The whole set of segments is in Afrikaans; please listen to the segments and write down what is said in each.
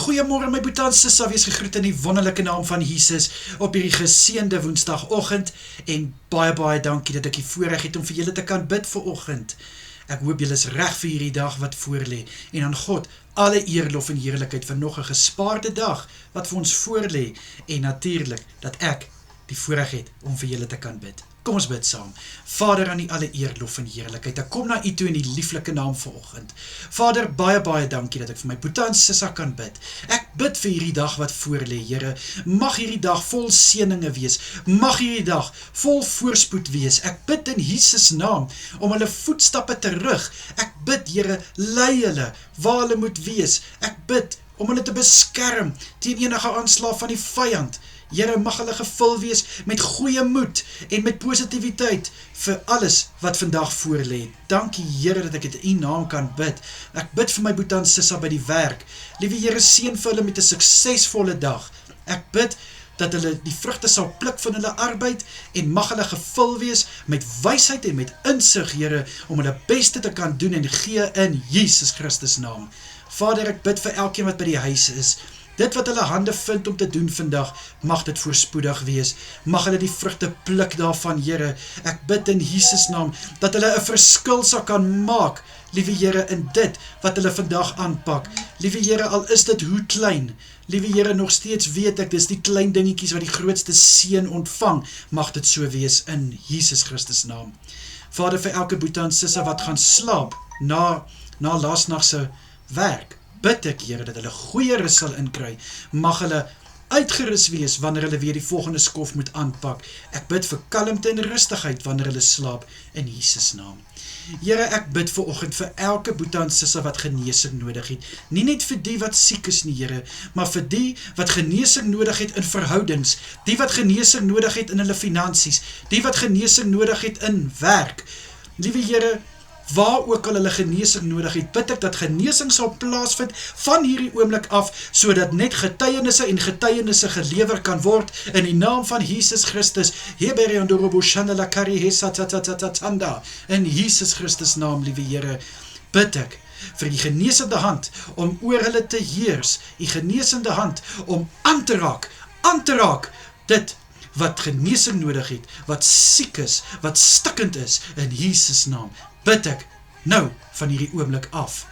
Goeiemôre my boetie en sissa, wees gegroet in die wonderlike naam van Jesus op hierdie geseënde woensdagoggend en baie dankie dat ek die voorreg het om vir julle te kan bid vanoggend. Ek hoop julle is reg vir hierdie dag wat voorlê en aan God alle eer, lof en heerlikheid vir nog 'n gespaarde dag wat vir ons voorlê en natuurlik dat ek die voorreg het om vir julle te kan bid. Kom ons bid saam. Vader, aan die alle eer, lof en heerlikheid. Ek kom na u toe in die lieflike naam vanoggend. Vader, baie dankie dat ek vir my boetie en sissa kan bid. Ek bid vir hierdie dag wat voorlê, Here. Mag hierdie dag vol seëninge wees. Mag hierdie dag vol voorspoed wees. Ek bid in Jesus naam om hulle voetstappe te rig. Ek bid, Here, lei hulle waar hulle moet wees. Ek bid om hulle te beskerm teen enige aanslag van die vyand. Here, mag hulle gevul wees met goeie moed en met positiwiteit vir alles wat vandag voorlê. Dankie Here dat ek dit in u naam kan bid. Ek bid vir my boetie en sissa by die werk. Liewe Here, seën vir hulle met 'n suksesvolle dag. Ek bid dat hulle die vrugte sal pluk van hulle arbeid en mag hulle gevul wees met wysheid en met insig, Here, om hulle beste te kan doen en gee in Jesus Christus naam. Vader, ek bid vir elkeen wat by die huis is. Dit wat hulle hande vind om te doen vandag, mag dit voorspoedig wees. Mag hulle die vrugte pluk daarvan, Here. Ek bid in Jesus naam, dat hulle 'n verskil sal kan maak, liewe Here, in dit wat hulle vandag aanpak. Liewe Here, al is dit hoe klein, liewe Here, nog steeds weet ek, dis die klein dingetjies wat die grootste seën ontvang. Mag dit so wees in Jesus Christus naam. Vader, vir elke boetie en sissa wat gaan slaap, na laasnag se werk, bid ek, Here, dat hulle goeie rus sal inkry. Mag hulle uitgerus wees wanneer hulle weer die volgende skof moet aanpak. Ek bid vir kalmte en rustigheid wanneer hulle slaap in Jesus naam. Here, ek bid vanoggend vir elke boetie en sissa wat genesing nodig het. Nie net vir die wat siek is nie, Here, maar vir die wat genesing nodig het in verhoudings, die wat genesing nodig het in hulle finansies, die wat genesing nodig het in werk. Liewe Here, waar ook al hulle genesing nodig het, bid ek dat genesing sal plaasvind van hierdie oomblik af, sodat net getuienisse gelewer kan word in die naam van Jesus Christus. In Jesus Christus naam, liewe Here, bid ek vir die genesende hand om oor hulle te heers, die genesende hand om aan te raak dit wat genesing nodig het, wat siek is, wat stikkend is, in Jesus naam. Bid ek nou van hierdie oomblik af,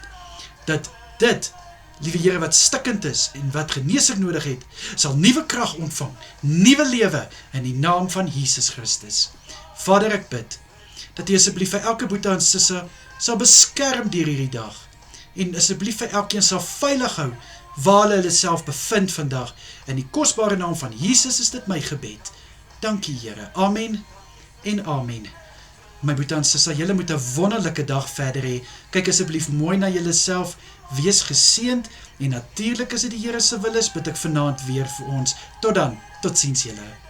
dat dit, liewe Here, wat stikkend is en wat genesing nodig het, sal nuwe krag ontvang, nuwe lewe in die naam van Jesus Christus. Vader, ek bid dat U asseblief vir elke boetie en sissa sal beskerm deur hierdie dag en asseblief vir elkeen sal veilig hou waar hulle self bevind vandag. In die kosbare naam van Jesus is dit my gebed. Dankie Here. Amen en amen. My boetie en sissa, julle moet 'n wonderlike dag verder hê. Kyk asseblief mooi na julle self, wees geseënd en natuurlik as dit die Here se wil is, bid ek vanaand weer vir ons. Tot dan, totsiens julle.